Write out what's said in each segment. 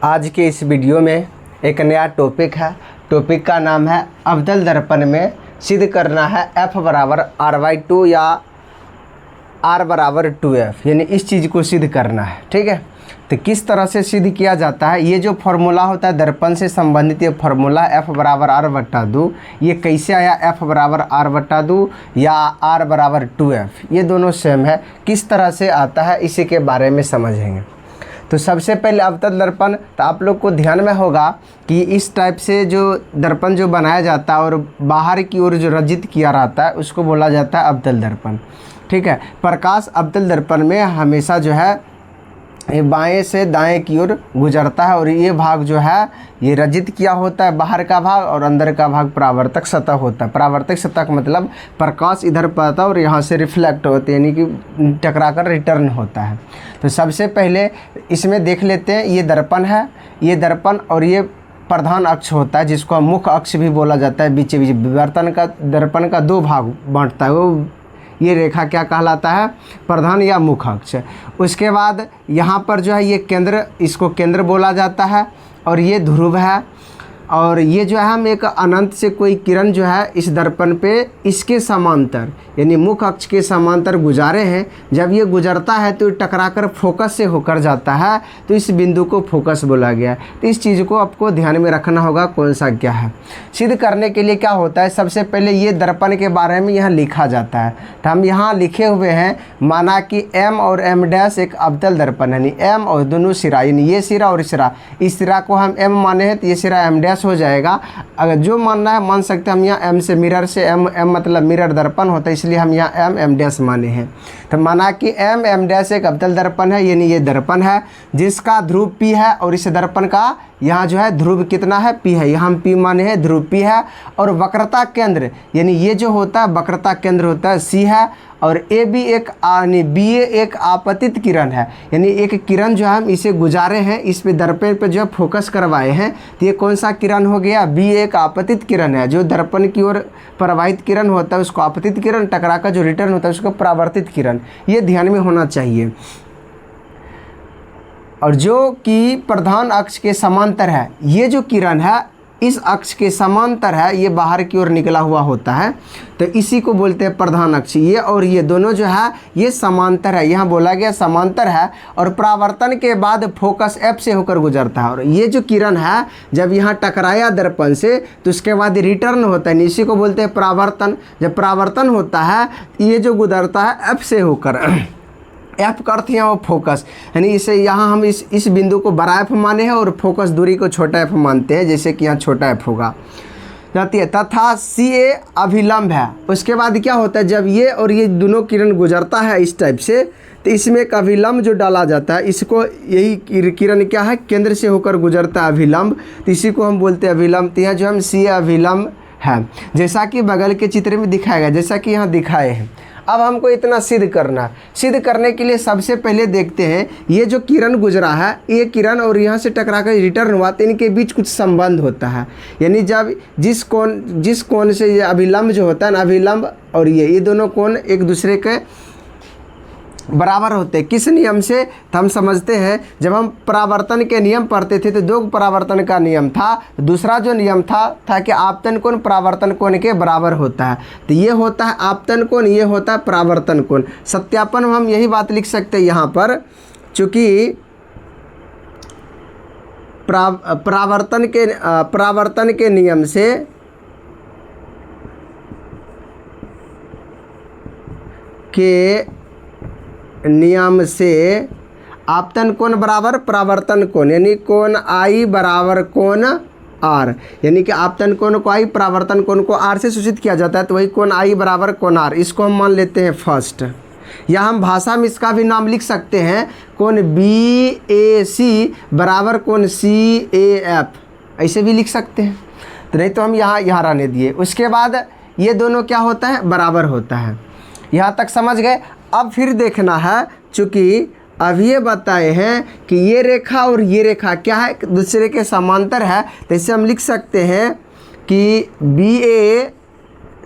आज के इस वीडियो में एक नया टॉपिक है। टॉपिक का नाम है अवतल दर्पण में सिद्ध करना है f बराबर r/2 या r बराबर 2f, यानी इस चीज़ को सिद्ध करना है। ठीक है, तो किस तरह से सिद्ध किया जाता है, ये जो फॉर्मूला होता है दर्पण से संबंधित, ये फॉर्मूला f बराबर r/2, ये कैसे आया f बराबर r/2 या r बराबर 2f, ये दोनों सेम है। किस तरह से आता है इसी के बारे में समझेंगे। तो सबसे पहले अवतल दर्पण, तो आप लोग को ध्यान में होगा कि इस टाइप से जो दर्पण जो बनाया जाता है और बाहर की ओर जो रजित किया रहता है उसको बोला जाता है अवतल दर्पण। ठीक है, प्रकाश अवतल दर्पण में हमेशा जो है ये बाएं से दाएं की ओर गुजरता है और ये भाग जो है ये रजित किया होता है बाहर का भाग, और अंदर का भाग परावर्तक सतह होता है। परावर्तक सतह का मतलब प्रकाश इधर पड़ता है और यहाँ से रिफ्लेक्ट होते हैं, यानी कि टकरा कर रिटर्न होता है। तो सबसे पहले इसमें देख लेते हैं, ये दर्पण है, ये दर्पण और ये प्रधान अक्ष होता है जिसको हम मुख्य अक्ष भी बोला जाता है। बीच बीच विवर्तन का दर्पण का दो भाग बांटता है, वो ये रेखा क्या कहलाता है, प्रधान या मुख्य अक्ष। उसके बाद यहाँ पर जो है ये केंद्र, इसको केंद्र बोला जाता है, और ये ध्रुव है। और ये जो है हम एक अनंत से कोई किरण जो है इस दर्पण पे इसके समांतर यानी मुख्य अक्ष के समांतर गुजारे हैं। जब ये गुजरता है तो टकरा कर फोकस से होकर जाता है, तो इस बिंदु को फोकस बोला गया है। तो इस चीज़ को आपको ध्यान में रखना होगा कौन सा क्या है। सिद्ध करने के लिए क्या होता है, सबसे पहले ये दर्पण के बारे में यहाँ लिखा जाता है। तो हम यहाँ लिखे हुए हैं, माना कि m और m' एक अवतल दर्पण है, यानी m और दोनों सिरा, यानी ये सिरा और सिरा, इस सिरा को हम m माने हैं तो ये सिरा m' हो जाएगा। अगर जो मानना है मान सकते हैं हम यहाँ m से मिरर से m मतलब मिरर दर्पण होता है, इसलिए हम यहाँ m माने हैं। तो माना कि m एक अवतल दर्पण है, यानी ये दर्पण है जिसका ध्रुव P है, और इस दर्पण का यहाँ जो है ध्रुव कितना है, P है, यहाँ हम P माने हैं, ध्रुव P है। और वक्रता केंद्र यानी ये जो होता है वक्रता केंद्र होता है C है, और AB एक यानी BA एक आपतित किरण है, यानी एक किरण जो हम इसे गुजारे हैं, इस पे दर्पण पे जो फोकस करवाए हैं, तो ये कौन सा किरण हो गया, BA एक आपतित किरण है। जो दर्पण की ओर प्रवाहित किरण होता है उसको आपतित किरण, टकरा का जो रिटर्न होता है उसको परावर्तित किरण, ये ध्यान में होना चाहिए। और जो कि प्रधान अक्ष के समांतर है, ये जो किरण है इस अक्ष के समांतर है, ये बाहर की ओर निकला हुआ होता है, तो इसी को बोलते हैं प्रधान अक्ष। ये और ये दोनों जो है ये समांतर है, यहाँ बोला गया समांतर है, और परावर्तन के बाद फोकस F से होकर गुजरता है। और ये जो किरण है जब यहाँ टकराया दर्पण से तो उसके बाद रिटर्न होता है, इसी को बोलते हैं परावर्तन। जब परावर्तन होता है ये जो गुजरता है F से होकर, F का अर्थ यहाँ वो फोकस, यानी इसे यहाँ हम इस बिंदु को बड़ा F माने हैं और फोकस दूरी को छोटा f मानते हैं, जैसे कि यहाँ छोटा f होगा जाती है। तथा CA अभिलंब है। उसके बाद क्या होता है, जब ये और ये दोनों किरण गुजरता है इस टाइप से, तो इसमें एक अभिलंब जो डाला जाता है, इसको यही किरण क्या है, केंद्र से होकर गुजरता है अभिलंब, तो इसी को हम बोलते हैं अभिलंब। तो यहाँ जो हम CA अभिलंब है, जैसा कि बगल के चित्र में दिखाया गया, जैसा कि यहाँ दिखाए हैं। अब हमको इतना सिद्ध करना है। सिद्ध करने के लिए सबसे पहले देखते हैं, ये जो किरण गुजरा है, ये किरण और यहाँ से टकरा कर रिटर्न हुआ, तो इनके बीच कुछ संबंध होता है। यानी जब जिस कोण से ये अभिलंब जो होता है ना, अभिलंब और ये दोनों कोण एक दूसरे के बराबर होते हैं। किस नियम से, तो हम समझते हैं जब हम परावर्तन के नियम पढ़ते थे तो दो परावर्तन का नियम था। दूसरा जो नियम था कि आपतन कोण परावर्तन कोण के बराबर होता है। तो ये होता है आपतन कोण, ये होता है परावर्तन कोण। सत्यापन हम यही बात लिख सकते हैं यहाँ पर, चूँकि परावर्तन के नियम से आपतन कोण बराबर परावर्तन कोण, यानी कोण I बराबर कोण R, यानी कि आपतन कोण को I, परावर्तन कोण को R से सूचित किया जाता है, तो वही कोण I बराबर कोण R, इसको हम मान लेते हैं फर्स्ट। या हम भाषा में इसका भी नाम लिख सकते हैं, कोण BAC बराबर कोण CAF, ऐसे भी लिख सकते हैं। तो नहीं तो हम यहाँ रहने दिए। उसके बाद ये दोनों क्या होता है, बराबर होता है। यहाँ तक समझ गए। अब फिर देखना है, चूँकि अब ये बताए हैं कि ये रेखा और ये रेखा क्या है, दूसरे के समांतर है, तो इसे हम लिख सकते हैं कि BA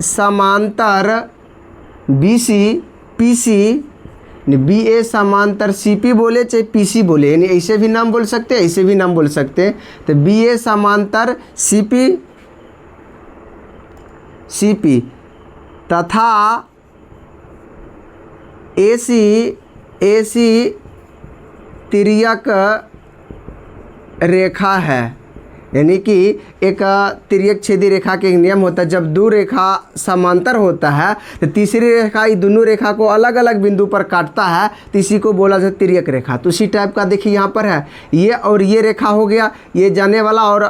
समांतर BC PC बी ए समांतर सी पी बोले चाहे पी सी बोले, यानी ऐसे भी नाम बोल सकते हैं, ऐसे भी नाम बोल सकते हैं। तो बी ए समांतर सी पी तथा ए सी तिर्यक रेखा है। यानी कि एक तिर्यक छेदी रेखा के एक नियम होता है, जब दो रेखा समांतर होता है तो तीसरी रेखा ये दोनों रेखा को अलग अलग बिंदु पर काटता है, तो इसी को बोला जाता है तिर्यक रेखा। तो उसी टाइप का देखिए यहाँ पर है, ये और ये रेखा हो गया, ये जाने वाला, और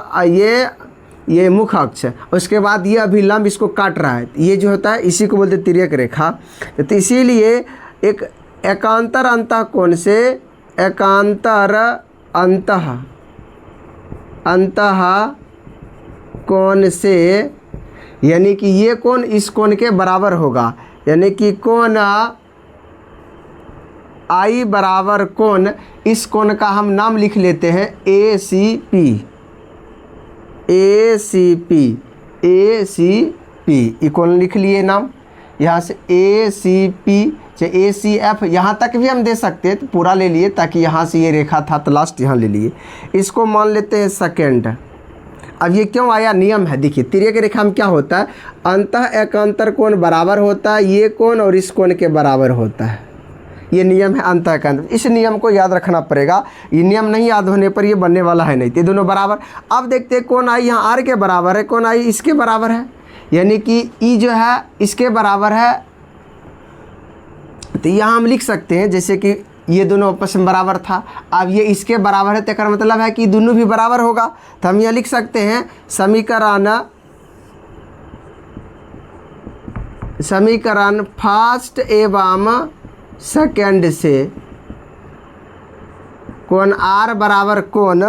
ये मुख्य अक्ष है, उसके बाद ये अभिलंब इसको काट रहा है, ये जो होता है इसी को बोलते हैं तिर्यक रेखा। तो इसीलिए एक एकांतर अंतःकोण से एकांतर अंतः कोण से, यानी कि ये कोण इस कोण के बराबर होगा, यानी कि कोण आई बराबर कोण, इस कोण का हम नाम लिख लेते हैं ए सी पी। ये कोण लिख लिए नाम, यहाँ से ए सी पी चाहे ए सी एफ, यहाँ तक भी हम दे सकते हैं, तो पूरा ले लिए, ताकि यहाँ से ये रेखा था तो लास्ट यहाँ ले लिए। इसको मान लेते हैं सेकेंड। अब ये क्यों आया, नियम है। देखिए तिर्यक रेखा में क्या होता है, अंतः एकांतर कोण बराबर होता है, ये कोण और इस कोण के बराबर होता है, ये नियम है अंतः एकांतर। इस नियम को याद रखना पड़ेगा, ये नियम नहीं याद होने पर ये बनने वाला है नहीं। ये दोनों बराबर। अब देखते हैं कोण आई यहाँ आर के बराबर है, कोण आई इसके बराबर है, यानी कि ई जो है इसके बराबर है। तो यहाँ हम लिख सकते हैं जैसे कि ये दोनों आपस में बराबर था, अब ये इसके बराबर है, तो इसका मतलब है कि दोनों भी बराबर होगा। तो हम यहाँ लिख सकते हैं समीकरण फर्स्ट एवं सेकेंड से कोण आर बराबर कोण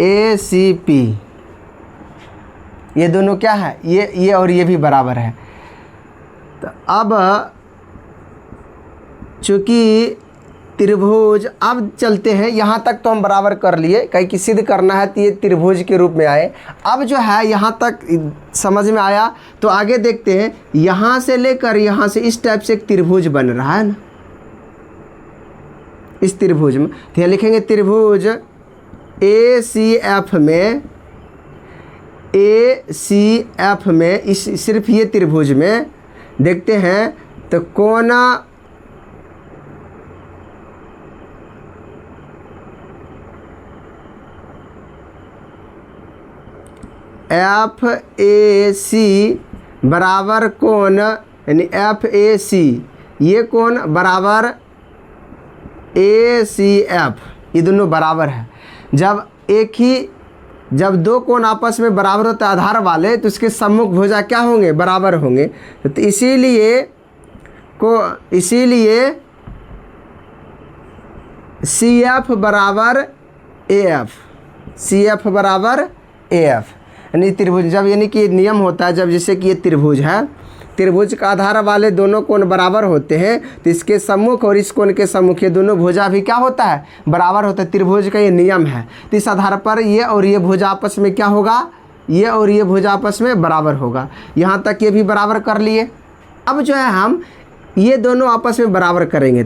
ए सी पी, ये दोनों क्या है, ये और ये भी बराबर है। तो अब चूँकि त्रिभुज, अब चलते हैं, यहाँ तक तो हम बराबर कर लिए, कहीं कि सिद्ध करना है तो ये त्रिभुज के रूप में आए। अब जो है यहाँ तक समझ में आया, तो आगे देखते हैं, यहाँ से लेकर यहाँ से इस टाइप से एक त्रिभुज बन रहा है ना, इस त्रिभुज में। तो यहाँ लिखेंगे त्रिभुज ए सी एफ में इस सिर्फ ये त्रिभुज में देखते हैं, तो कोण एफ ए सी बराबर कोण, यानी एफ ए सी, ये कोण बराबर ए सी एफ, ये दोनों बराबर है। जब दो कोण आपस में बराबर होते हैं आधार वाले, तो उसके सम्मुख भुजा क्या होंगे, बराबर होंगे। तो इसीलिए सी एफ बराबर ए एफ, यानी त्रिभुज जब, यानी कि नियम होता है जब, जैसे कि ये त्रिभुज है, त्रिभुज का आधार वाले दोनों कोण बराबर होते हैं, तो इसके सम्मुख और इस कोण के सम्मुख ये दोनों भुजा भी क्या होता है, बराबर होता है। त्रिभुज का ये नियम है। तो इस आधार पर ये और ये भुजा आपस में क्या होगा, ये और ये भुजा आपस में बराबर होगा। यहाँ तक ये भी बराबर कर लिए। अब जो है हम ये दोनों आपस में बराबर करेंगे।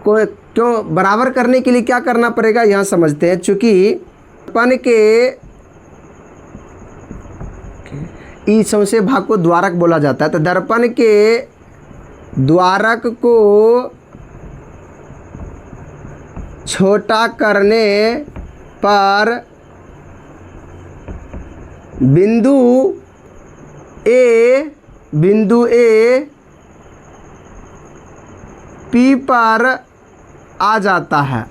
क्यों बराबर करने के लिए क्या करना पड़ेगा, यहाँ समझते हैं। चूँकि दर्पण के इस सौसे भाग को द्वारक बोला जाता है, तो दर्पण के द्वारक को छोटा करने पर बिंदु ए पी पर आ जाता है,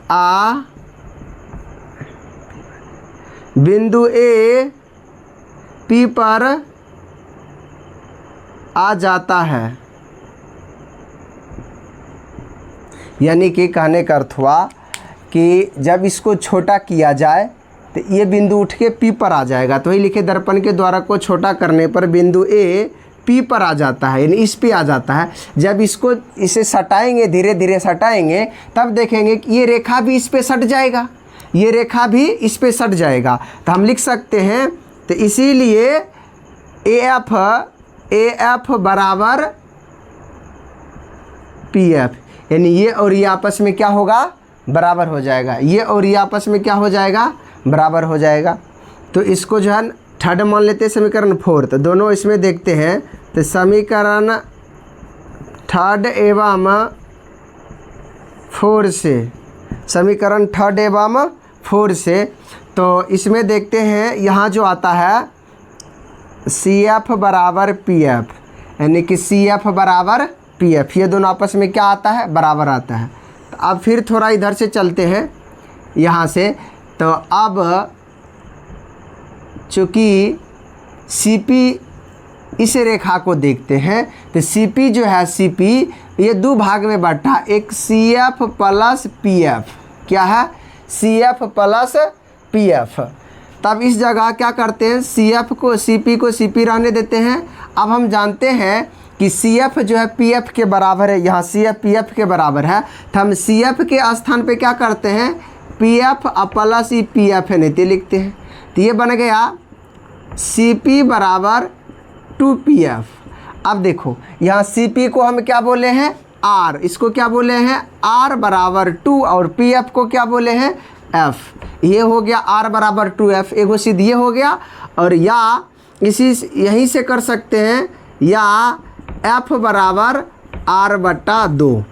बिंदु ए पी पर आ जाता है। यानी कि कहने का अर्थ हुआ कि जब इसको छोटा किया जाए तो ये बिंदु उठ के पी पर आ जाएगा। तो वही लिखे, दर्पण के द्वारा को छोटा करने पर बिंदु ए पी पर आ जाता है, यानी इस पे आ जाता है। जब इसे सटाएंगे, धीरे धीरे सटाएंगे, तब देखेंगे कि ये रेखा भी इस पे सट जाएगा, ये रेखा भी इस पे सट जाएगा। तो हम लिख सकते हैं, तो इसीलिए ए एफ बराबर पी एफ, यानी ये और ये आपस में क्या होगा, बराबर हो जाएगा। ये और ये आपस में क्या हो जाएगा, बराबर हो जाएगा। तो इसको जो है थर्ड मान लेते हैं, समीकरण 4। तो दोनों इसमें देखते हैं, तो समीकरण थर्ड एवं 4 से, समीकरण थर्ड एवं 4 से, तो इसमें देखते हैं यहाँ जो आता है सी एफ बराबर पी एफ, यानी कि सी एफ बराबर पी एफ, ये दोनों आपस में क्या आता है, बराबर आता है। तो अब फिर थोड़ा इधर से चलते हैं यहाँ से। तो अब चूँकि सी पी, इस रेखा को देखते हैं, तो सी पी जो है, सी पी ये दो भाग में बटा, एक C F plus P F, क्या है, C F plus P F. तब इस जगह क्या करते हैं, सी एफ को सी पी रहने देते हैं। अब हम जानते हैं कि सी एफ जो है पी एफ के बराबर है, यहाँ सी एफ पी एफ के बराबर है, तो हम सी एफ के स्थान पे क्या करते हैं, P F plus E P F है, नीति लिखते हैं। तो ये बन गया सी पी बराबर 2 पी एफ। अब देखो यहाँ सी पी को हम क्या बोले हैं, आर, इसको क्या बोले हैं, आर बराबर 2, और पी एफ को क्या बोले हैं, एफ। ये हो गया आर बराबर 2f, एगो सिद्ध ये हो गया। और या इसी यहीं से कर सकते हैं, या f बराबर r बट्टा 2,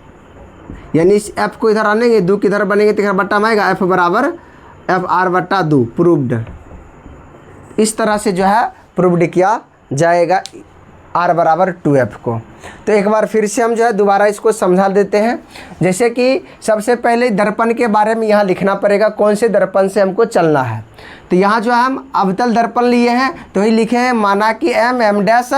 यानी इस f को इधर आनेंगे, 2 किधर बनेंगे तो इधर बट्टा में आएगा, f बराबर f r बट्टा 2, प्रूव्ड। इस तरह से जो है प्रूव्ड किया जाएगा r बराबर 2f को। तो एक बार फिर से हम जो है दोबारा इसको समझा देते हैं। जैसे कि सबसे पहले दर्पण के बारे में यहाँ लिखना पड़ेगा, कौन से दर्पण से हमको चलना है। तो यहाँ जो हम अवतल दर्पण लिए हैं, तो ही लिखे हैं, माना कि m डैश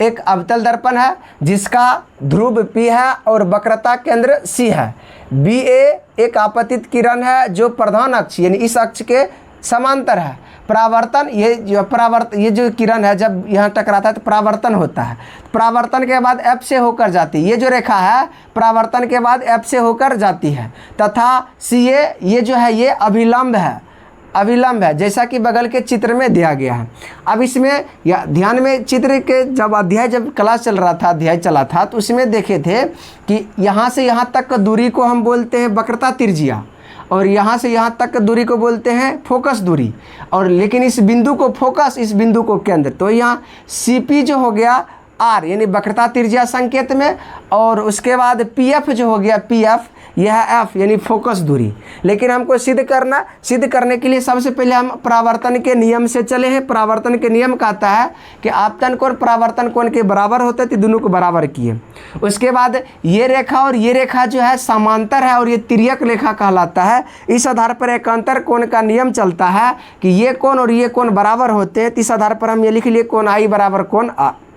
एक अवतल दर्पण है जिसका ध्रुव P है और वक्रता केंद्र C है। BA एक आपतित किरण है जो प्रधान अक्ष यानी इस अक्ष के समांतर है। परावर्तन, ये जो किरण है जब यहाँ टकराता है तो परावर्तन होता है। परावर्तन के बाद F से होकर जाती है, ये जो रेखा है परावर्तन के बाद F से होकर जाती है। तथा CA ये जो है ये अभिलंब है, जैसा कि बगल के चित्र में दिया गया है। अब इसमें या ध्यान में, चित्र के जब क्लास चल रहा था, अध्याय चला था, तो उसमें देखे थे कि यहाँ से यहाँ तक दूरी को हम बोलते हैं वक्रता त्रिज्या, और यहाँ से यहाँ तक दूरी को बोलते हैं फोकस दूरी। और लेकिन इस बिंदु को फोकस, इस बिंदु को केंद्र, तो यहाँ CP जो हो गया R यानी वक्रता त्रिज्या संकेत में, और उसके बाद PF जो हो गया PF, यह F यानी फोकस दूरी। लेकिन हमको सिद्ध करने के लिए सबसे पहले हम परावर्तन के नियम से चले हैं। परावर्तन के नियम कहता है कि आपतन कोण परावर्तन कोण के बराबर होते हैं, तो दोनों को बराबर किए। उसके बाद ये रेखा और ये रेखा जो है समांतर है और ये तिर्यक रेखा कहलाता है। इस आधार पर एकांतर कोण का नियम चलता है कि ये कोण और ये कोण बराबर होते हैं। इस आधार पर हम ये लिख लिए कोण I बराबर कोण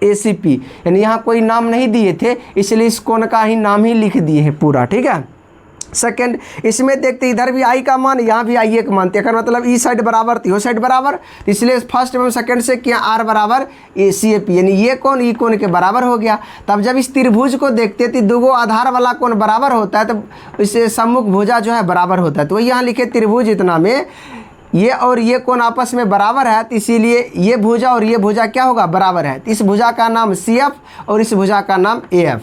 ACP, यानी यहाँ कोई नाम नहीं दिए थे, इसलिए इस कोण का ही नाम ही लिख दिए हैं पूरा, ठीक है। सेकंड, इसमें देखते इधर भी I का मान, यहाँ भी I एक मानते हैं, मतलब ई साइड बराबर तो साइड बराबर, इसलिए फर्स्ट एवं सेकंड से किया R बराबर ACP, यानी ये कोण ई कोण के बराबर हो गया। तब जब इस त्रिभुज को देखते तो दो आधार वाला कोण बराबर होता है, तो इससे सम्मुख भुजा जो है बराबर होता है। तो यहाँ लिखे त्रिभुज इतना में ये और ये कोण आपस में बराबर है, तो इसीलिए ये भुजा और ये भुजा क्या होगा, बराबर है। तो इस भुजा का नाम CF और इस भुजा का नाम AF,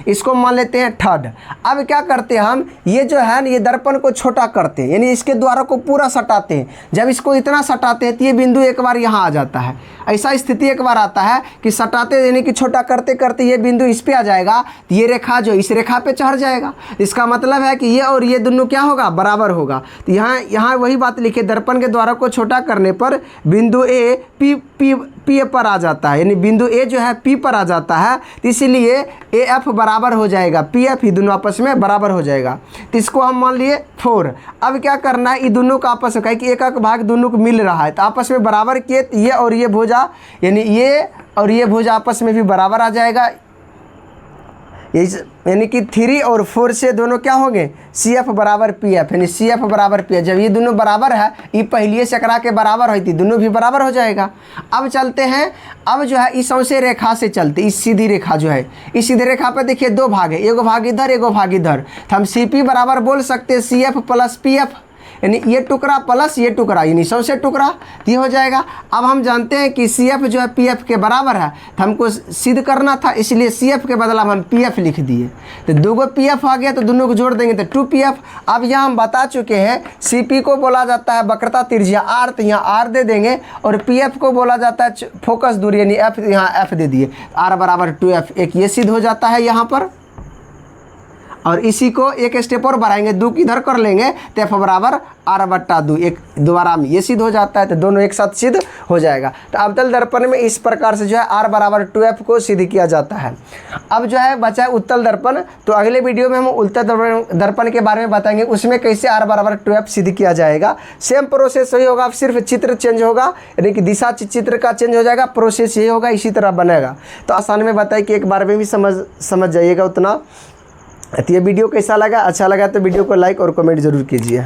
इसको मान लेते हैं थर्ड। अब क्या करते हैं हम, ये जो है ये दर्पण को छोटा करते हैं, यानी इसके द्वारा को पूरा सटाते हैं। जब इसको इतना सटाते हैं तो ये बिंदु एक बार यहाँ आ जाता है। ऐसा स्थिति एक बार आता है कि सटाते यानी कि छोटा करते करते ये बिंदु इस पे आ जाएगा, तो ये रेखा जो इस रेखा पे चढ़ जाएगा। इसका मतलब है कि ये और ये दोनों क्या होगा, बराबर होगा। तो यहाँ वही बात लिखे, दर्पण के द्वारा को छोटा करने पर बिंदु A P पर आ जाता है, यानी बिंदु A जो है P पर आ जाता है, तो इसलिए AF बराबर हो जाएगा PF, ये दोनों आपस में बराबर हो जाएगा। तो इसको हम मान लिए 4। अब क्या करना है, ये दोनों का आपस में, कि एक भाग दोनों को मिल रहा है, तो आपस में बराबर किए, तो ये और ये भुजा यानी ये और ये भुजा आपस में भी बराबर आ जाएगा। यानी कि 3 और 4 से दोनों क्या होंगे, CF बराबर PF, यानी CF बराबर PF। जब ये दोनों बराबर है, ये पहले से करा के बराबर हुई थी, दोनों भी बराबर हो जाएगा। अब चलते हैं, अब जो है इस सौसे रेखा से चलते, इस सीधी रेखा जो है, इस सीधी रेखा पर देखिए दो भाग है, एगो भाग इधर एगो भाग इधर। तो हम CP बराबर बोल सकते हैं CF प्लस PF, यानी ये टुकड़ा प्लस ये टुकड़ा यानी 100 से टुकड़ा, ये हो जाएगा। अब हम जानते हैं कि CF जो है PF के बराबर है, तो हमको सिद्ध करना था, इसलिए CF के बदला हम PF लिख दिए। तो 2 PF आ गया तो दोनों को जोड़ देंगे तो 2PF। अब यहाँ हम बता चुके हैं CP को बोला जाता है वक्रता त्रिज्या R, तो यहाँ R दे देंगे, और PF को बोला जाता है फोकस दूरी यानी F, यहाँ F दे दिए। R बराबर 2F, एक ये सिद्ध हो जाता है यहाँ पर। और इसी को एक स्टेप और बढ़ाएंगे, 2 किधर कर लेंगे तो F बराबर R/2, एक दोबारा में ये सिद्ध हो जाता है, तो दोनों एक साथ सिद्ध हो जाएगा। तो अवतल दर्पण में इस प्रकार से जो है R बराबर 2F को सिद्ध किया जाता है। अब जो है बचा है उत्तल दर्पण, तो अगले वीडियो में हम उत्तल दर्पण के बारे में बताएंगे, उसमें कैसे R बराबर 2F सिद्ध किया जाएगा। सेम प्रोसेस वही होगा, सिर्फ चित्र चेंज होगा, यानी कि दिशा चित्र का चेंज हो जाएगा, प्रोसेस यही होगा, इसी तरह बनेगा। तो आसान में बताइए कि एक बार में भी समझ जाइएगा उतना। तो ये वीडियो कैसा लगा, अच्छा लगा तो वीडियो को लाइक और कमेंट जरूर कीजिए।